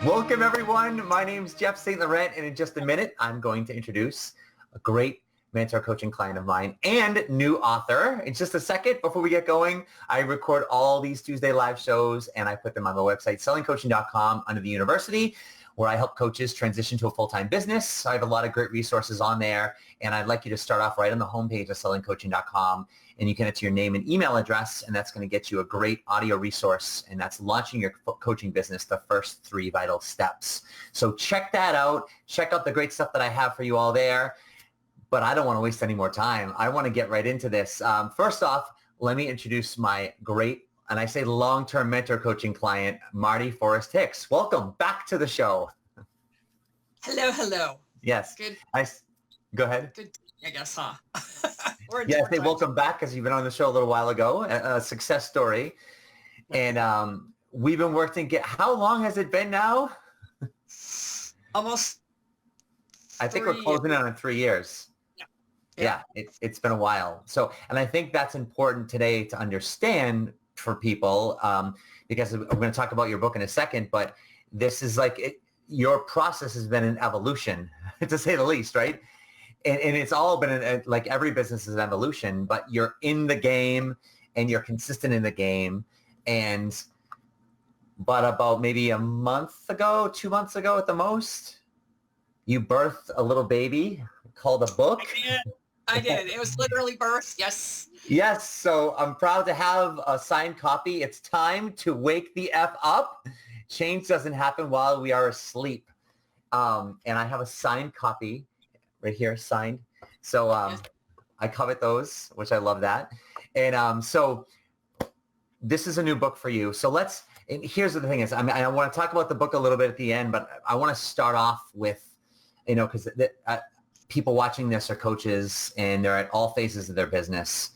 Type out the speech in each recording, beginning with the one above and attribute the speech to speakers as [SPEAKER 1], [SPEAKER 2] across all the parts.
[SPEAKER 1] Welcome, everyone. My name is Jeff St Laurent, and in just a minute, I'm going to introduce a great mentor coaching client of mine and new author. In just a second, before we get going, I record all these Tuesday live shows, and I put them on the website, sellingcoaching.com, under the university, where I help coaches transition to a full-time business. I have a lot of great resources on there, and I'd like you to start off right on the homepage of sellingcoaching.com, and you can enter your name and email address, and that's going to get you a great audio resource, and that's launching your coaching business, the first 3 vital steps. So check that out. Check out the great stuff that I have for you all there, but I don't want to waste any more time. I want to get right into this. First off, let me introduce my great, and I say long-term mentor coaching client, Marti Hicks-forrest. Welcome back to the show.
[SPEAKER 2] Hello, hello.
[SPEAKER 1] Yes.
[SPEAKER 2] Good.
[SPEAKER 1] Go ahead.
[SPEAKER 2] Good, I guess, huh?
[SPEAKER 1] Yeah, I say welcome back because you've been on the show a little while ago, a success story. And we've been working, how long has it been now?
[SPEAKER 2] Almost
[SPEAKER 1] I think we're closing in on 3 years. Yeah, it's been a while. So, and I think that's important today to understand for people because I'm going to talk about your book in a second, but this is like, your process has been an evolution, to say the least, right? And it's all been, like every business is an evolution, but you're in the game and you're consistent in the game. But about maybe a month ago, 2 months ago at the most, you birthed a little baby called a book.
[SPEAKER 2] I did. It was literally birth. Yes.
[SPEAKER 1] Yes. So I'm proud to have a signed copy. It's time to wake the F up. Change doesn't happen while we are asleep. And I have a signed copy right here, signed. So I covet those, which I love that. And so this is a new book for you. So and here's the thing is, I want to talk about the book a little bit at the end, but I want to start off with, because people watching this are coaches and they're at all phases of their business.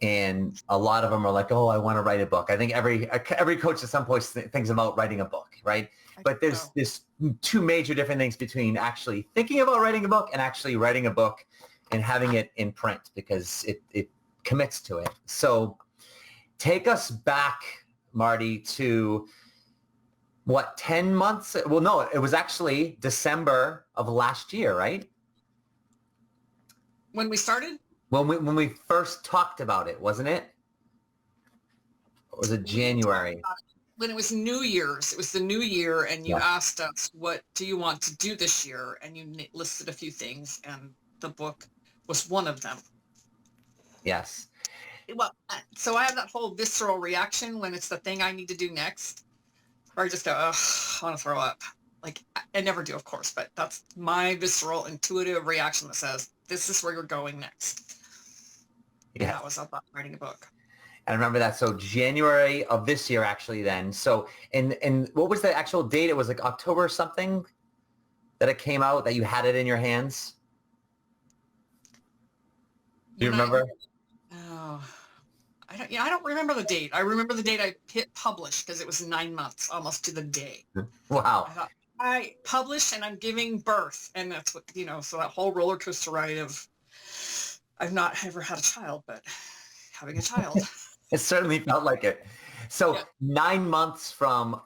[SPEAKER 1] And a lot of them are like, oh, I want to write a book. I think every coach at some point thinks about writing a book, right? But there's 2 major different things between actually thinking about writing a book and actually writing a book and having it in print, because it commits to it. So take us back, Marti, to what, 10 months? Well, no, it was actually December of last year, right?
[SPEAKER 2] When we started?
[SPEAKER 1] When we first talked about it, wasn't it? Or was it January?
[SPEAKER 2] When it was New Year's. It was the new year, and you asked us, what do you want to do this year? And you listed a few things, and the book was one of them.
[SPEAKER 1] Yes.
[SPEAKER 2] Well, so I have that whole visceral reaction when it's the thing I need to do next, where I just go, ugh, I want to throw up. Like, I never do, of course, but that's my visceral, intuitive reaction that says, this is where you're going next. Yeah, that was about writing a book.
[SPEAKER 1] I remember that. So January of this year, actually, then. So, and what was the actual date? It was like October something that it came out, that you had it in your hands? Do you remember?
[SPEAKER 2] I don't remember the date. I remember the date I hit publish, because it was 9 months, almost to the day.
[SPEAKER 1] Wow.
[SPEAKER 2] I thought, I publish and I'm giving birth. And that's what, so that whole roller coaster ride of, I've not ever had a child, but having a child.
[SPEAKER 1] It certainly felt like it. So 9 months from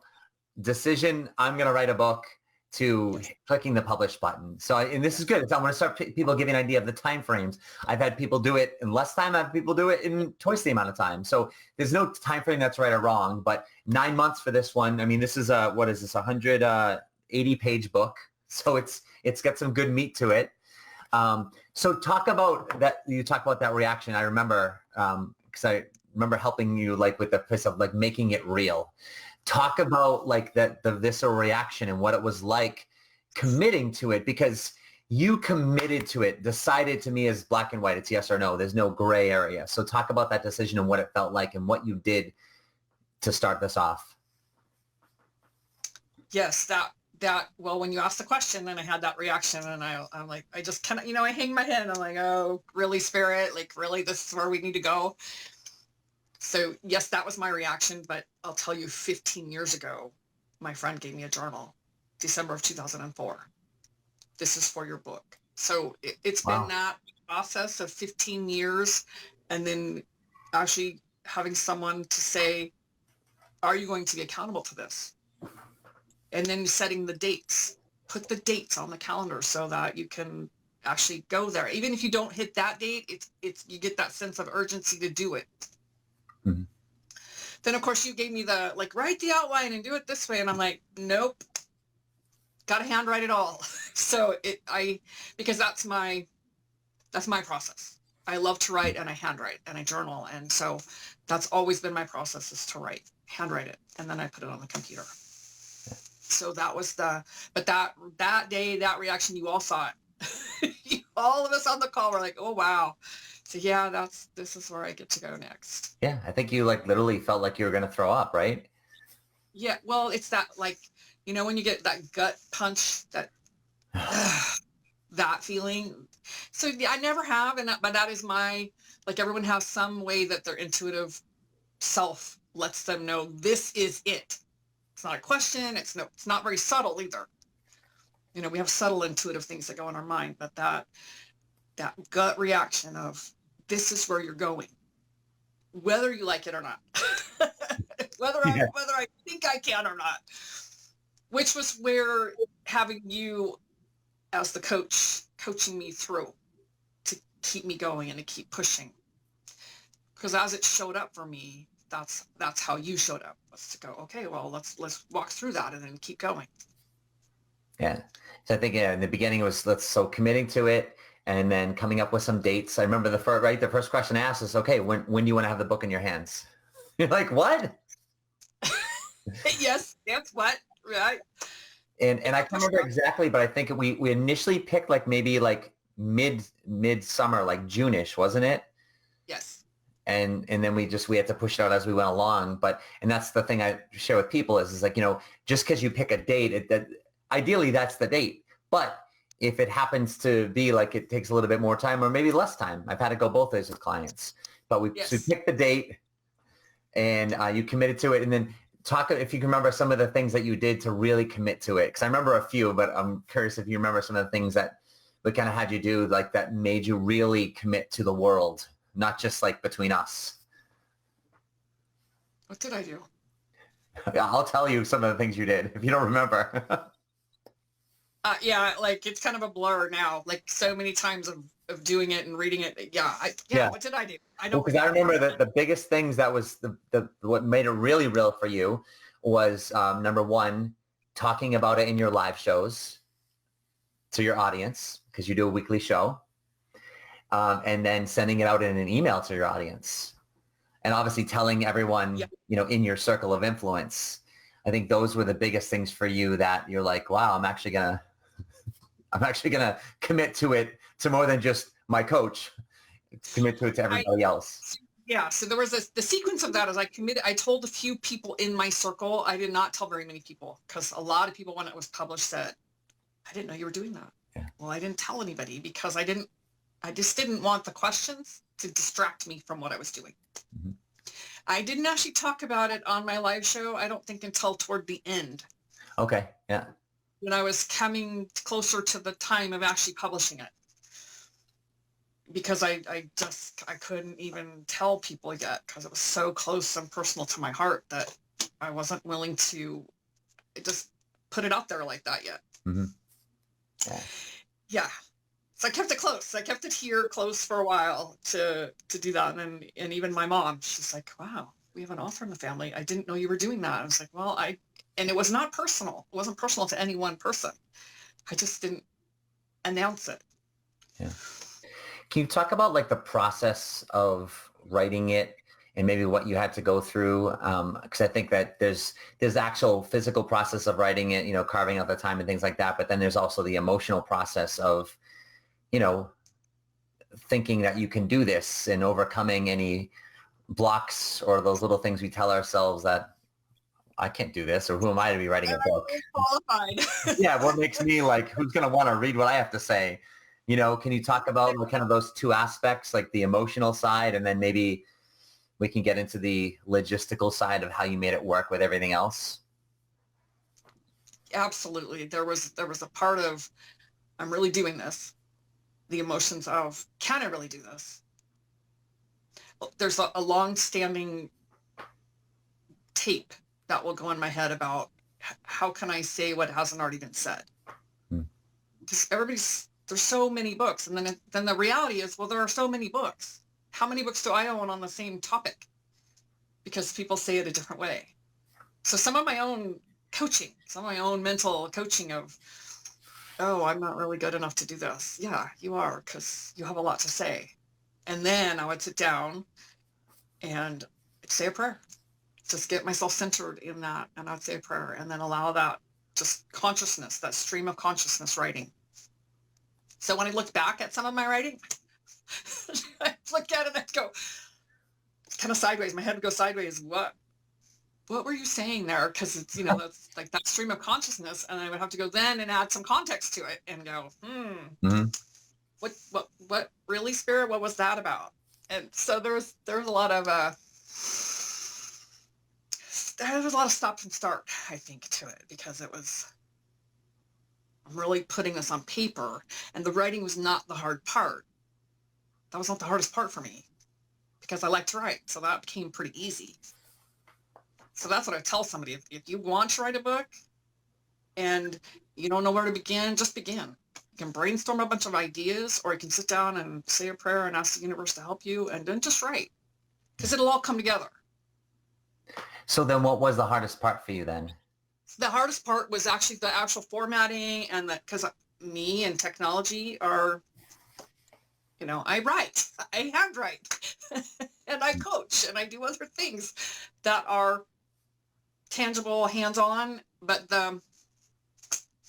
[SPEAKER 1] decision, I'm going to write a book, to clicking the publish button. So, and this is good. I'm going to start people giving an idea of the time frames. I've had people do it in less time. I've had people do it in twice the amount of time. So there's no time frame that's right or wrong, but 9 months for this one. I mean, this is a 180 page book. So it's got some good meat to it. So talk about that. You talk about that reaction. I remember, because I remember helping you like with the piece of like making it real. Talk about like the visceral reaction and what it was like committing to it, because you committed to it. Decided to me as black and white. It's yes or no. There's no gray area. So talk about that decision and what it felt like and what you did to start this off.
[SPEAKER 2] Yes, well, when you asked the question, then I had that reaction, and I'm like, I just kind of, I hang my head and I'm like, oh, really, Spirit? Like, really, this is where we need to go? So yes, that was my reaction, but I'll tell you, 15 years ago, my friend gave me a journal, December of 2004. This is for your book. So it's been that process of 15 years. And then actually having someone to say, are you going to be accountable to this? And then setting the dates, put the dates on the calendar so that you can actually go there. Even if you don't hit that date, it's you get that sense of urgency to do it.
[SPEAKER 1] Mm-hmm.
[SPEAKER 2] Then of course you gave me the, like, write the outline and do it this way. And I'm like, nope, got to handwrite it all. So because that's my process. I love to write, and I handwrite, and I journal. And so that's always been my process, is to handwrite it. And then I put it on the computer. So that was but that day, that reaction, you all saw it. All of us on the call were like, oh, wow. So yeah, this is where I get to go next.
[SPEAKER 1] Yeah. I think you like literally felt like you were going to throw up, right?
[SPEAKER 2] Yeah. Well, it's that, like, when you get that gut punch, that, that feeling. So yeah, I never have. But that is like, everyone has some way that their intuitive self lets them know this is it. It's not a question. It's not very subtle either. We have subtle intuitive things that go in our mind, but that gut reaction of, this is where you're going, whether you like it or not, whether I think I can or not, which was where having you as the coach, coaching me through to keep me going and to keep pushing. Because as it showed up for me, that's how you showed up, was to go, okay, well, let's walk through that and then keep going.
[SPEAKER 1] Yeah. So I think in the beginning it was committing to it and then coming up with some dates. I remember the first question asked is, okay, when do you want to have the book in your hands? You're like, what?
[SPEAKER 2] Yes, that's what, right?
[SPEAKER 1] And I can't remember exactly, but I think we initially picked like maybe like mid-summer, like June-ish, wasn't it?
[SPEAKER 2] Yes.
[SPEAKER 1] And then we had to push it out as we went along. And that's the thing I share with people is like, just because you pick a date, that ideally that's the date. But if it happens to be like it takes a little bit more time or maybe less time, I've had to go both ways with clients. But we picked the date and you committed to it. And then talk, if you can remember some of the things that you did to really commit to it. Because I remember a few, but I'm curious if you remember some of the things that we kind of had you do, like that made you really commit to the world, not just like between us.
[SPEAKER 2] What did I do?
[SPEAKER 1] I'll tell you some of the things you did if you don't remember.
[SPEAKER 2] Yeah, like it's kind of a blur now, like so many times of doing it and reading it. Yeah. What did I do? I don't.
[SPEAKER 1] Because I remember the biggest things that was what made it really real for you was number one, talking about it in your live shows to your audience, because you do a weekly show, and then sending it out in an email to your audience, and obviously telling everyone, in your circle of influence. I think those were the biggest things for you that you're like, wow, I'm actually gonna commit to it, to more than just my coach, commit to it to everybody else.
[SPEAKER 2] Yeah. So there was the sequence of that is I told a few people in my circle. I did not tell very many people, because a lot of people, when it was published, said, I didn't know you were doing that. Yeah. Well, I didn't tell anybody because I just didn't want the questions to distract me from what I was doing. Mm-hmm. I didn't actually talk about it on my live show, I don't think, until toward the end.
[SPEAKER 1] Okay. Yeah.
[SPEAKER 2] When I was coming closer to the time of actually publishing it. Because I couldn't even tell people yet, because it was so close and personal to my heart that I wasn't willing to just put it out there like that yet.
[SPEAKER 1] Mm-hmm.
[SPEAKER 2] Yeah. So I kept it close. I kept it here close for a while to do that. And even my mom, she's like, wow, we have an author in the family. I didn't know you were doing that. I was like, well, and it was not personal. It wasn't personal to any one person. I just didn't announce it.
[SPEAKER 1] Yeah. Can you talk about like the process of writing it and maybe what you had to go through? Because I think that there's actual physical process of writing it, carving out the time and things like that. But then there's also the emotional process of, thinking that you can do this and overcoming any blocks or those little things we tell ourselves that I can't do this, or who am I to be writing a book?
[SPEAKER 2] Qualified.
[SPEAKER 1] Yeah. What makes me like, who's going to want to read what I have to say? Can you talk about kind of those two aspects, like the emotional side, and then maybe we can get into the logistical side of how you made it work with everything else?
[SPEAKER 2] Absolutely. There was a part of, I'm really doing this. The emotions of, can I really do this? there's a long-standing tape that will go in my head about how can I say what hasn't already been said? Because there's so many books. And then the reality is, well, there are so many books. How many books do I own on the same topic? Because people say it a different way. So some of my own coaching, some of my own mental coaching of, oh, I'm not really good enough to do this. Yeah, you are, because you have a lot to say. And then I would sit down and say a prayer. Just get myself centered in that. And I'd say a prayer and then allow that just consciousness, that stream of consciousness writing. So when I look back at some of my writing, I look at it and I go kind of sideways. My head would go sideways. What were you saying there? Because it's, that's like that stream of consciousness. And I would have to go then and add some context to it and go, what really, Spirit? What was that about? And so there was a lot of, there was a lot of stop and start, I think, to it, because I'm really putting this on paper, and the writing was not the hard part. That was not the hardest part for me, because I like to write. So that became pretty easy. So that's what I tell somebody. If you want to write a book and you don't know where to begin, just begin. You can brainstorm a bunch of ideas, or you can sit down and say a prayer and ask the universe to help you, and then just write, because it'll all come together.
[SPEAKER 1] So then what was the hardest part for you then?
[SPEAKER 2] The hardest part was actually the actual formatting, and that, because me and technology are, I write, I handwrite, and I coach, and I do other things that are tangible, hands-on, but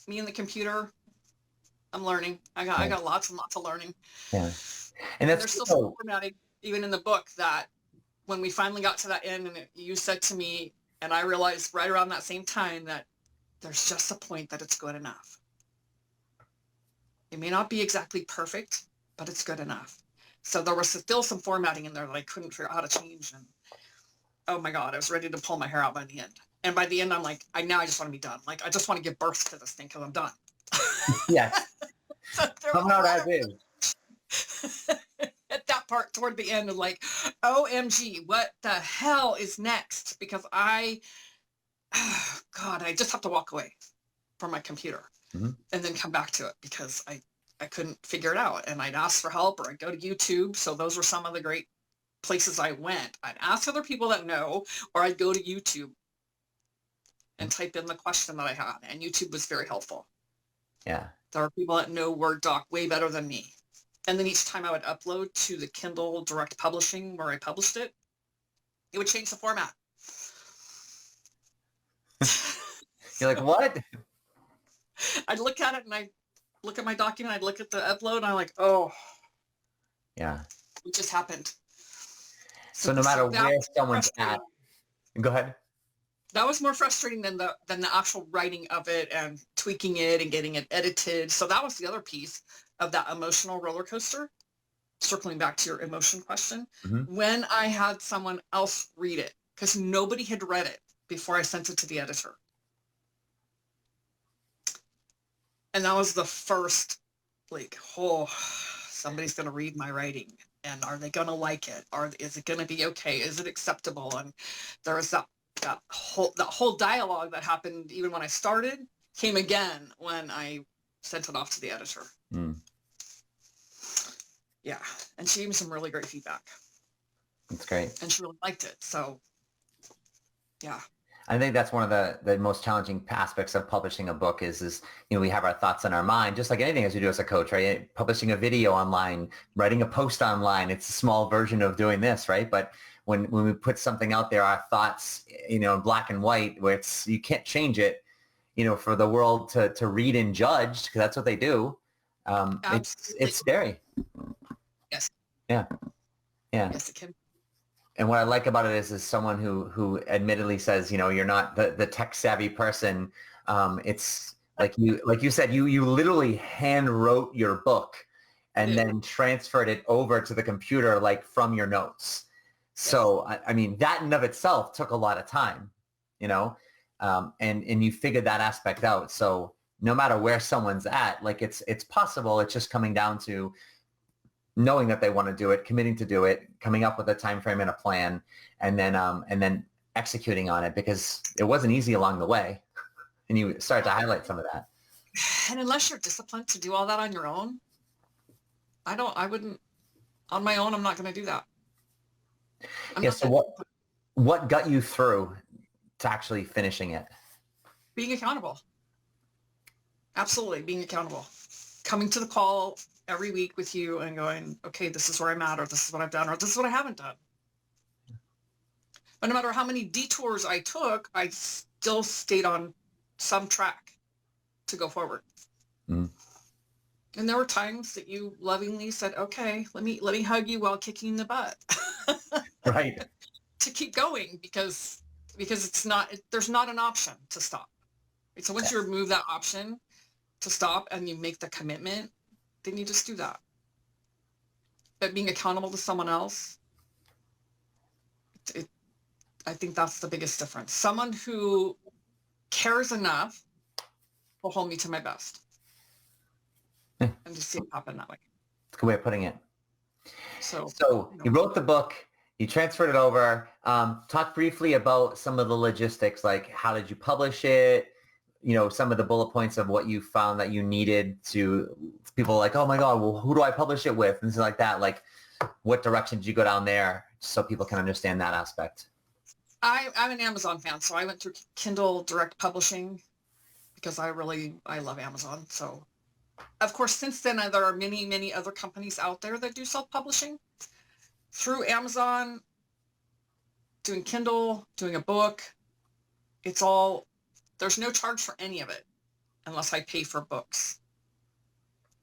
[SPEAKER 2] me and the computer, I'm learning. I got lots and lots of learning.
[SPEAKER 1] Yeah. And that's
[SPEAKER 2] there's still some formatting even in the book that when we finally got to that end, and you said to me, and I realized right around that same time, that there's just a point that it's good enough. It may not be exactly perfect, but it's good enough. So there was still some formatting in there that I couldn't figure out how to change. And oh my God, I was ready to pull my hair out by the end. And by the end, I'm like, now I just want to be done. Like, I just want to give birth to this thing because I'm done.
[SPEAKER 1] Yes.
[SPEAKER 2] So
[SPEAKER 1] come out as is.
[SPEAKER 2] At that part toward the end of like, OMG, what the hell is next? Because I just have to walk away from my computer and then come back to it, because I couldn't figure it out. And I'd ask for help, or I'd go to YouTube. So those were some of the great places I went. I'd ask other people that know, or I'd go to YouTube and type in the question that I had. And YouTube was very helpful.
[SPEAKER 1] Yeah.
[SPEAKER 2] There are people that know Word doc way better than me. And then each time I would upload to the Kindle Direct Publishing where I published it, it would change the format.
[SPEAKER 1] You're like, what?
[SPEAKER 2] I'd look at it and I'd look at my document, I'd look at the upload, and I'm like, oh.
[SPEAKER 1] Yeah.
[SPEAKER 2] It just happened.
[SPEAKER 1] So no matter where someone's at, go ahead.
[SPEAKER 2] That was more frustrating than the actual writing of it and tweaking it and getting it edited. So that was the other piece of that emotional roller coaster. Circling back to your emotion question, when I had someone else read it, because nobody had read it before I sent it to the editor. And that was the first, like, oh, somebody's going to read my writing, and are they going to like it? Or is it going to be okay? Is it acceptable? And there was that whole dialogue that happened even when I started came again when I sent it off to the editor. Yeah. And she gave me some really great feedback.
[SPEAKER 1] That's great.
[SPEAKER 2] And she really liked it. So yeah.
[SPEAKER 1] I think that's one of the most challenging aspects of publishing a book is, we have our thoughts in our mind, just like anything as we do as a coach, right? Publishing a video online, writing a post online, it's a small version of doing this, right? But when we put something out there, our thoughts, in black and white, where you can't change it, for the world to read and judge, because that's what they do. It's scary.
[SPEAKER 2] Yes.
[SPEAKER 1] Yeah. Yeah.
[SPEAKER 2] Yes, it can.
[SPEAKER 1] And what I like about it is someone who admittedly says, you're not the tech savvy person. It's like you said, you literally hand wrote your book and then transferred it over to the computer, like from your notes. So, I mean, that in of itself took a lot of time, and you figured that aspect out. So no matter where someone's at, like it's possible. It's just coming down to knowing that they want to do it, committing to do it, coming up with a time frame and a plan, and then executing on it, because it wasn't easy along the way. And you start to highlight some of that.
[SPEAKER 2] And unless you're disciplined to do all that on your own, I wouldn't, on my own, I'm not going to do that.
[SPEAKER 1] So what got you through to actually finishing it?
[SPEAKER 2] Being accountable. Absolutely. Being accountable. Coming to the call every week with you and going, okay, this is where I'm at, or this is what I've done, or this is what I haven't done. But no matter how many detours I took, I still stayed on some track to go forward. And there were times that you lovingly said, okay, let me hug you while kicking the butt.
[SPEAKER 1] Right.
[SPEAKER 2] To keep going, because there's not an option to stop. So once you remove that option to stop and you make the commitment, then you just do that. But being accountable to someone else, I think that's the biggest difference. Someone who cares enough will hold me to my best. And just see it happen that way.
[SPEAKER 1] That's a good way of putting it.
[SPEAKER 2] So
[SPEAKER 1] you wrote the book, you transferred it over. Talk briefly about some of the logistics, like how did you publish it? Some of the bullet points of what you found that you needed to, people like, oh my God, well, who do I publish it with? And things like that. Like, what direction did you go down there so people can understand that aspect?
[SPEAKER 2] I'm an Amazon fan, so I went through Kindle Direct Publishing because I love Amazon. So, of course, since then, there are many, many other companies out there that do self-publishing. Through Amazon, doing Kindle, doing a book, there's no charge for any of it unless I pay for books.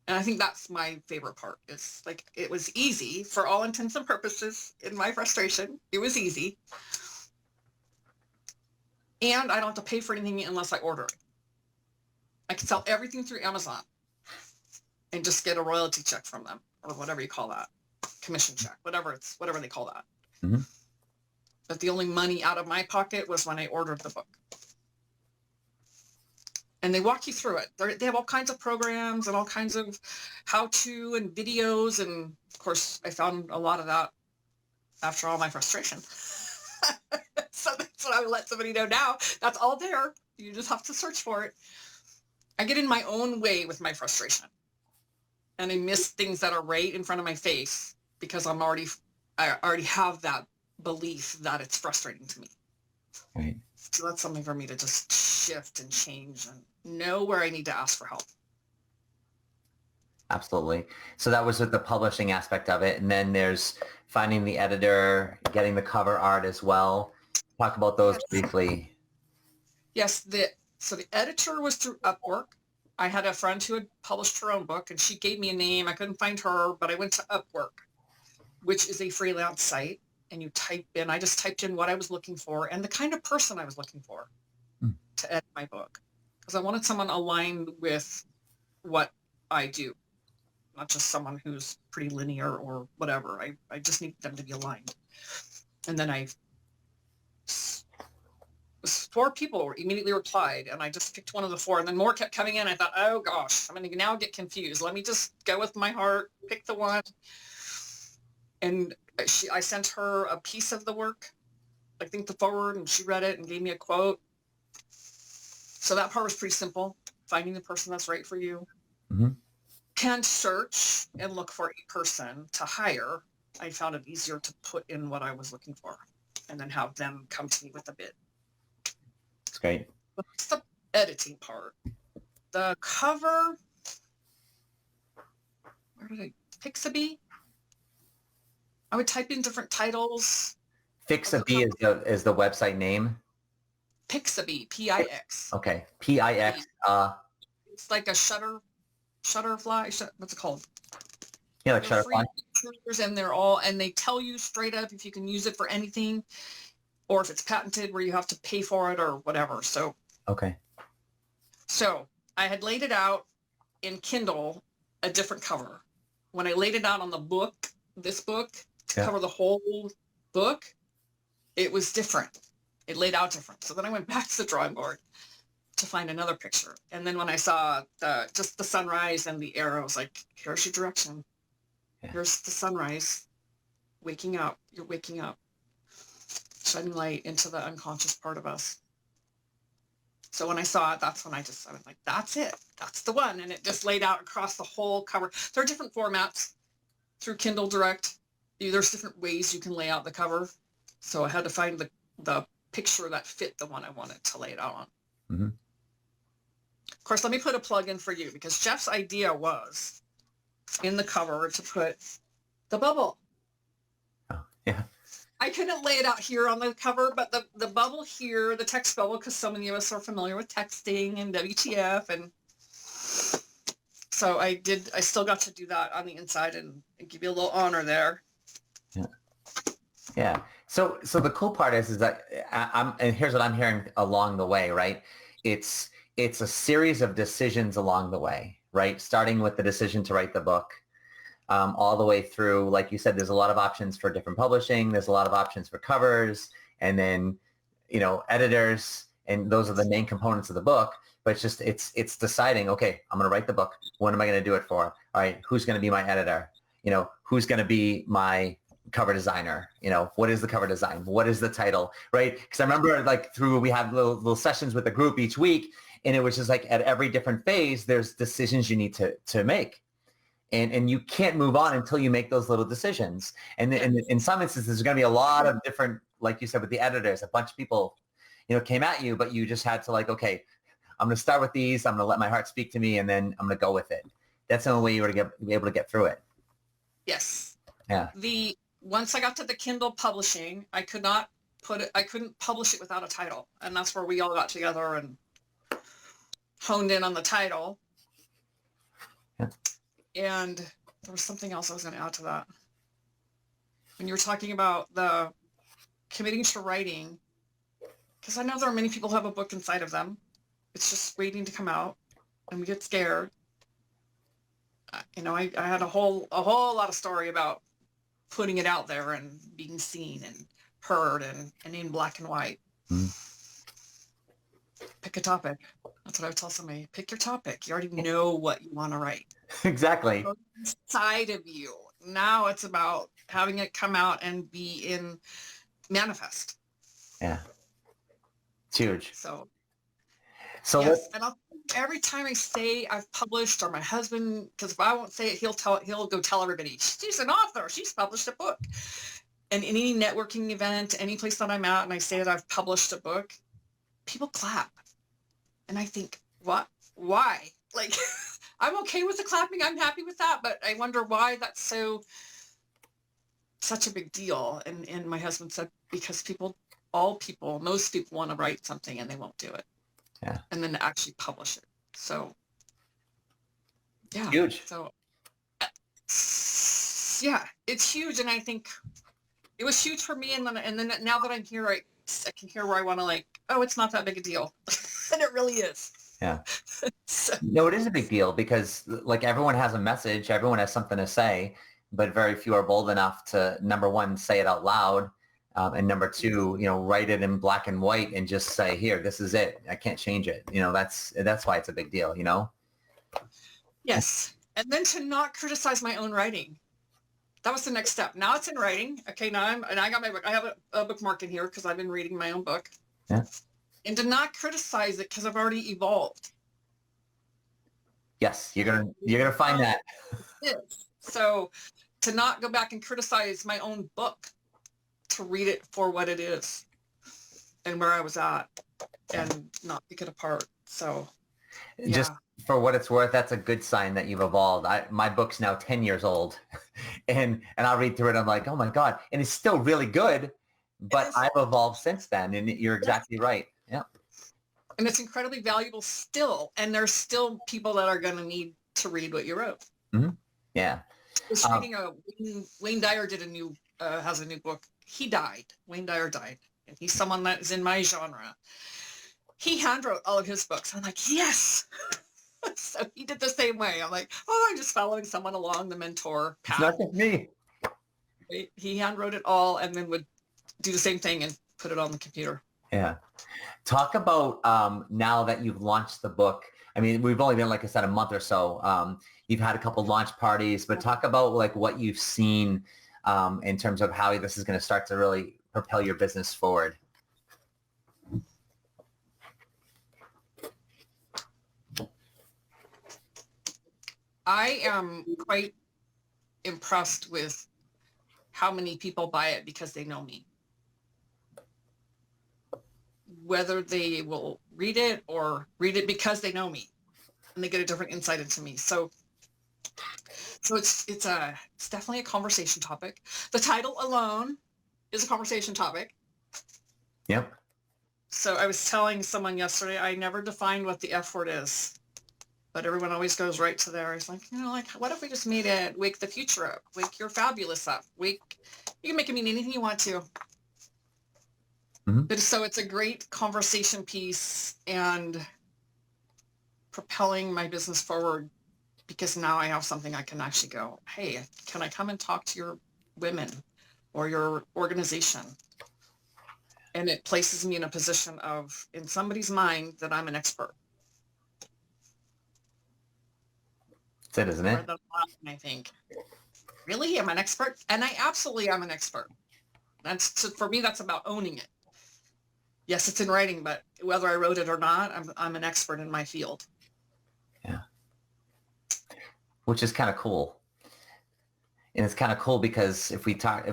[SPEAKER 2] And I think that's my favorite part. It's like, it was easy for all intents and purposes. In my frustration, it was easy. And I don't have to pay for anything unless I order it. I can sell everything through Amazon and just get a royalty check from them, or whatever you call that, commission check, whatever they call that.
[SPEAKER 1] Mm-hmm.
[SPEAKER 2] But the only money out of my pocket was when I ordered the book. And they walk you through it. They have all kinds of programs and all kinds of how-to and videos. And of course, I found a lot of that after all my frustration. So that's what I would let somebody know now. That's all there. You just have to search for it. I get in my own way with my frustration. And I miss things that are right in front of my face because I already have that belief that it's frustrating to me.
[SPEAKER 1] Right.
[SPEAKER 2] So that's something for me to just shift and change and know where I need to ask for help.
[SPEAKER 1] Absolutely. So that was with the publishing aspect of it. And then there's finding the editor, getting the cover art as well. Talk about those briefly.
[SPEAKER 2] Yes. So the editor was through Upwork. I had a friend who had published her own book and she gave me a name. I couldn't find her, but I went to Upwork, which is a freelance site. And I just typed in what I was looking for and the kind of person I was looking for to edit my book. Because I wanted someone aligned with what I do, not just someone who's pretty linear or whatever. I just need them to be aligned. And then 4 people immediately replied, and I just picked one of the 4, and then more kept coming in. I thought, oh gosh, I'm going to now get confused. Let me just go with my heart, pick the one. And I sent her a piece of the work, I think the forward, and she read it and gave me a quote. So that part was pretty simple, finding the person that's right for you.
[SPEAKER 1] Mm-hmm.
[SPEAKER 2] Can search and look for a person to hire. I found it easier to put in what I was looking for and then have them come to me with a bid.
[SPEAKER 1] That's great.
[SPEAKER 2] What's the editing part? The cover, where did Pixabay? I would type in different titles.
[SPEAKER 1] Pixabay is the website name?
[SPEAKER 2] Pixabay, P-I-X.
[SPEAKER 1] Okay, P-I-X.
[SPEAKER 2] It's like a shutterfly. What's it called?
[SPEAKER 1] Yeah, like Shutterfly.
[SPEAKER 2] And they tell you straight up if you can use it for anything, or if it's patented where you have to pay for it or whatever. So
[SPEAKER 1] okay.
[SPEAKER 2] So I had laid it out in Kindle, a different cover. When I laid it out on the book, this book, to cover the whole book, it was different. It laid out different. So then I went back to the drawing board to find another picture. And then when I saw just the sunrise and the arrows, like, here's your direction.
[SPEAKER 1] Yeah.
[SPEAKER 2] Here's the sunrise, waking up. You're waking up, shining light into the unconscious part of us. So when I saw it, that's when I was like, that's it. That's the one. And it just laid out across the whole cover. There are different formats through Kindle Direct. There's different ways you can lay out the cover. So I had to find the picture that fit the one I wanted to lay it out on.
[SPEAKER 1] Mm-hmm.
[SPEAKER 2] Of course, let me put a plug in for you, because Jeff's idea was in the cover to put the bubble.
[SPEAKER 1] Oh, yeah.
[SPEAKER 2] I couldn't lay it out here on the cover, but the bubble here, the text bubble, because so many of us are familiar with texting and WTF, and so I still got to do that on the inside and give you a little honor there.
[SPEAKER 1] Yeah. Yeah. So the cool part is that and here's what I'm hearing along the way, right? It's a series of decisions along the way, right? Starting with the decision to write the book, all the way through, like you said, there's a lot of options for different publishing. There's a lot of options for covers, and then, editors, and those are the main components of the book. But it's deciding, okay, I'm going to write the book. What am I going to do it for? All right, who's going to be my editor? Who's going to be my cover designer? What is the cover design? What is the title? Right? Because I remember we had little sessions with the group each week, and it was just like at every different phase, there's decisions you need to make. And you can't move on until you make those little decisions. And in some instances, there's going to be a lot of different, like you said, with the editors, a bunch of people, came at you, but you just had to okay, I'm going to start with these. I'm going to let my heart speak to me, and then I'm going to go with it. That's the only way you were to be able to get through it.
[SPEAKER 2] Yes.
[SPEAKER 1] Yeah.
[SPEAKER 2] Once I got to the Kindle publishing, I couldn't publish it without a title. And that's where we all got together and honed in on the title.
[SPEAKER 1] Yeah.
[SPEAKER 2] And there was something else I was going to add to that. When you were talking about the committing to writing, because I know there are many people who have a book inside of them. It's just waiting to come out, and we get scared. I had a whole lot of story about putting it out there and being seen and heard and in black and white.
[SPEAKER 1] Mm.
[SPEAKER 2] Pick a topic. That's what I would tell somebody. Pick your topic. You already know what you want to write.
[SPEAKER 1] Exactly.
[SPEAKER 2] Inside of you. Now it's about having it come out and be in manifest.
[SPEAKER 1] Yeah. It's huge.
[SPEAKER 2] So
[SPEAKER 1] yes.
[SPEAKER 2] And every time I say I've published, or my husband, because if I won't say it, he'll go tell everybody, she's an author, she's published a book. And in any networking event, any place that I'm at, and I say that I've published a book, people clap. And I think, what? Why? I'm okay with the clapping. I'm happy with that. But I wonder why that's such a big deal. And my husband said, because most people want to write something and they won't do it.
[SPEAKER 1] Yeah.
[SPEAKER 2] And then actually publish it. So, yeah.
[SPEAKER 1] Huge.
[SPEAKER 2] So, yeah, it's huge. And I think it was huge for me. And then now that I'm here, I can hear where I want to oh, it's not that big a deal. And it really is.
[SPEAKER 1] Yeah. No, it is a big deal, because everyone has a message, everyone has something to say, but very few are bold enough to, number one, say it out loud. And number two, write it in black and white and just say, here, this is it. I can't change it. That's why it's a big deal,
[SPEAKER 2] Yes. And then to not criticize my own writing. That was the next step. Now it's in writing. Okay, now I got my book. I have a bookmark in here because I've been reading my own book.
[SPEAKER 1] Yeah.
[SPEAKER 2] And to not criticize it because I've already evolved.
[SPEAKER 1] Yes, you're gonna find that.
[SPEAKER 2] So to not go back and criticize my own book, to read it for what it is and where I was at, and not pick it apart. So
[SPEAKER 1] just for what it's worth, that's a good sign that you've evolved. My book's now 10 years old, and I'll read through it. I'm like, oh my God. And it's still really good, but I've evolved since then. And you're exactly right. Yeah.
[SPEAKER 2] And it's incredibly valuable still. And there's still people that are going to need to read what you wrote.
[SPEAKER 1] Mm-hmm. Yeah.
[SPEAKER 2] I was reading Wayne Dyer has a new book. He died. Wayne Dyer died. And he's someone that is in my genre. He handwrote all of his books. I'm like, yes. So he did the same way. I'm like, oh, I'm just following someone along the mentor path.
[SPEAKER 1] It's not just me.
[SPEAKER 2] He handwrote it all and then would do the same thing and put it on the computer.
[SPEAKER 1] Yeah. Talk about now that you've launched the book. I mean, we've only been, like I said, a month or so. you've had a couple launch parties, but talk about like what you've seen in terms of how this is going to start to really propel your business forward.
[SPEAKER 2] I am quite impressed with how many people buy it because they know me. Whether they will read it or read it because they know me and they get a different insight into me. So it's definitely a conversation topic. The title alone is a conversation topic.
[SPEAKER 1] Yep.
[SPEAKER 2] So I was telling someone yesterday, I never defined what the F word is. But everyone always goes right to there. It's like, like, what if we just made it wake the future up, wake your fabulous up, you can make it mean anything you want to. Mm-hmm. But so it's a great conversation piece and propelling my business forward because now I have something I can actually go, hey, can I come and talk to your women or your organization? And it places me in a position of, in somebody's mind, that I'm an expert.
[SPEAKER 1] That's it, isn't it?
[SPEAKER 2] I think, really, I'm an expert? And I absolutely am an expert. For me, that's about owning it. Yes, it's in writing, but whether I wrote it or not, I'm an expert in my field.
[SPEAKER 1] Yeah. Which is kind of cool. And it's kind of cool because if we talk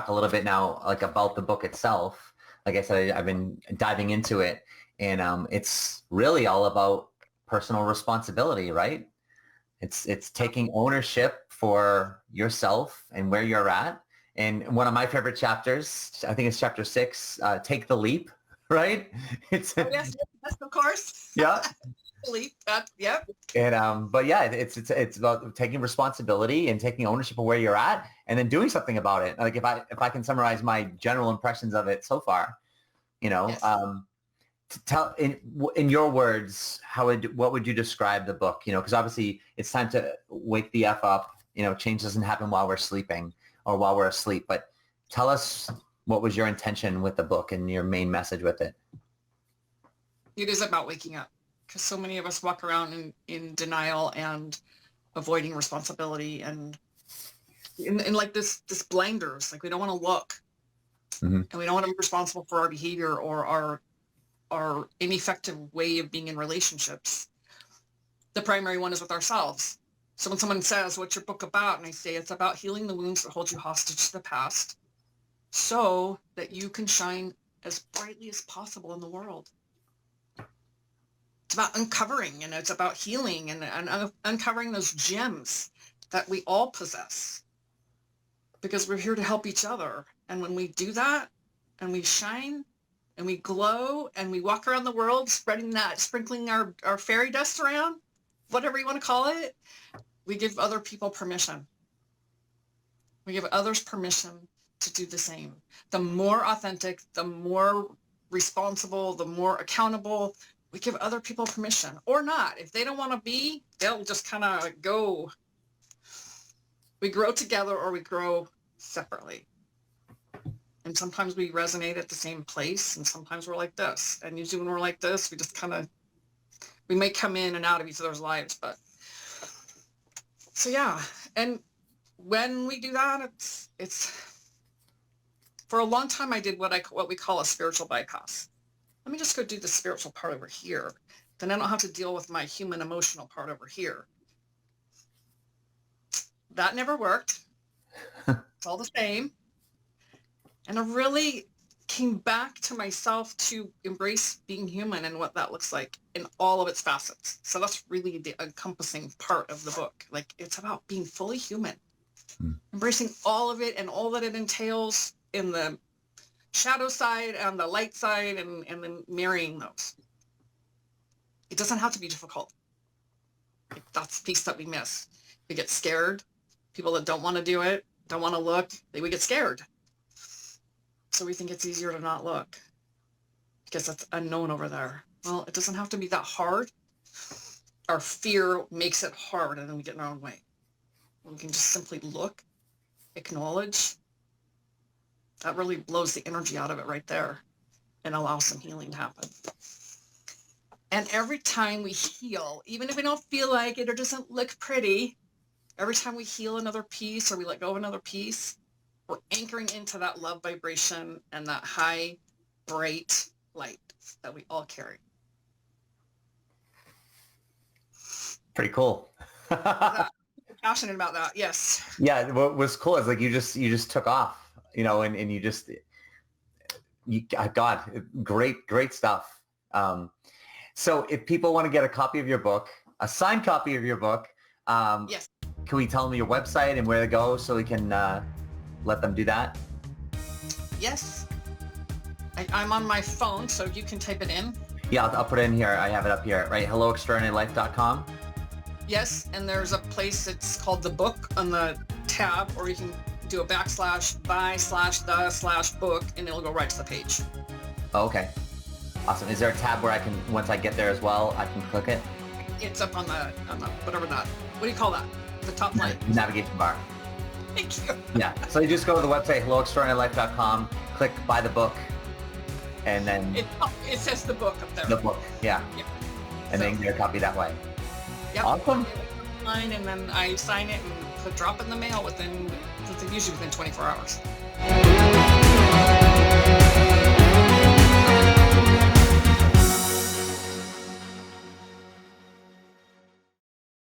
[SPEAKER 1] a little bit now, like about the book itself, like I said, I've been diving into it, and it's really all about personal responsibility, right? It's taking ownership for yourself and where you're at. And one of my favorite chapters, I think it's chapter 6, Take the Leap, right?
[SPEAKER 2] Yes, of course.
[SPEAKER 1] Yeah.
[SPEAKER 2] Leap, yep.
[SPEAKER 1] And but yeah, it's about taking responsibility and taking ownership of where you're at, and then doing something about it. Like if I can summarize my general impressions of it so far, yes. Tell in your words, what would you describe the book? Because obviously it's time to wake the F up. Change doesn't happen while we're sleeping or while we're asleep. But tell us, what was your intention with the book and your main message with it?
[SPEAKER 2] It is about waking up, because so many of us walk around in denial and avoiding responsibility and like this blinders, like we don't want to look, mm-hmm. and we don't want to be responsible for our behavior or our ineffective way of being in relationships. The primary one is with ourselves. So when someone says, what's your book about? And I say, it's about healing the wounds that hold you hostage to the past so that you can shine as brightly as possible in the world. It's about uncovering, and it's about healing and uncovering those gems that we all possess, because we're here to help each other. And when we do that and we shine and we glow and we walk around the world sprinkling our fairy dust around, whatever you want to call it, we give other people permission. We give others permission to do the same. The more authentic, the more responsible, the more accountable, we give other people permission, or not. If they don't want to be, they'll just kind of go. We grow together or we grow separately. And sometimes we resonate at the same place, and sometimes we're like this. And usually when we're like this, we just we may come in and out of each other's lives. But so yeah, and when we do that, it's for a long time I did what we call a spiritual bypass. Let me just go do the spiritual part over here. Then I don't have to deal with my human emotional part over here. That never worked. It's all the same. And I really came back to myself to embrace being human and what that looks like in all of its facets. So that's really the encompassing part of the book. Like, it's about being fully human, embracing all of it and all that it entails in the shadow side and the light side, and then marrying those. It doesn't have to be difficult. Like, that's the piece that we miss. We get scared. People that don't want to do it, don't want to look, we get scared. So we think it's easier to not look because that's unknown over there. Well, it doesn't have to be that hard. Our fear makes it hard, and then we get in our own way. We can just simply look, acknowledge. That really blows the energy out of it right there and allows some healing to happen. And every time we heal, even if we don't feel like it or doesn't look pretty, every time we heal another piece or we let go of another piece, we're anchoring into that love vibration and that high, bright light that we all carry.
[SPEAKER 1] Pretty cool.
[SPEAKER 2] I'm passionate about that. Yes.
[SPEAKER 1] Yeah. What was cool is like you just took off, you know, and God, great stuff. So if people want to get a copy of your book, a signed copy of your book,
[SPEAKER 2] Yes.
[SPEAKER 1] can we tell them your website and where to go so we can let them do that?
[SPEAKER 2] Yes. I'm on my phone, so you can type it in.
[SPEAKER 1] Yeah, I'll put it in here. I have it up here, right? HelloExtraordinaryLife.com.
[SPEAKER 2] Yes, and there's a place, it's called the book on the tab, or you can do a / buy/the/book, and it'll go right to the page.
[SPEAKER 1] Oh, okay. Awesome. Is there a tab where I can, once I get there as well, I can click it?
[SPEAKER 2] It's up on the whatever that, what do you call that? The top line.
[SPEAKER 1] Navigation bar.
[SPEAKER 2] Thank you.
[SPEAKER 1] Yeah. So you just go to the website, HelloExtraordinaryLife.com, click buy the book, and then
[SPEAKER 2] It says the book up there.
[SPEAKER 1] the book. Yeah.
[SPEAKER 2] Yep.
[SPEAKER 1] And then get a copy that way.
[SPEAKER 2] Yep.
[SPEAKER 1] Awesome.
[SPEAKER 2] And then I sign it and drop it in the mail usually within 24 hours.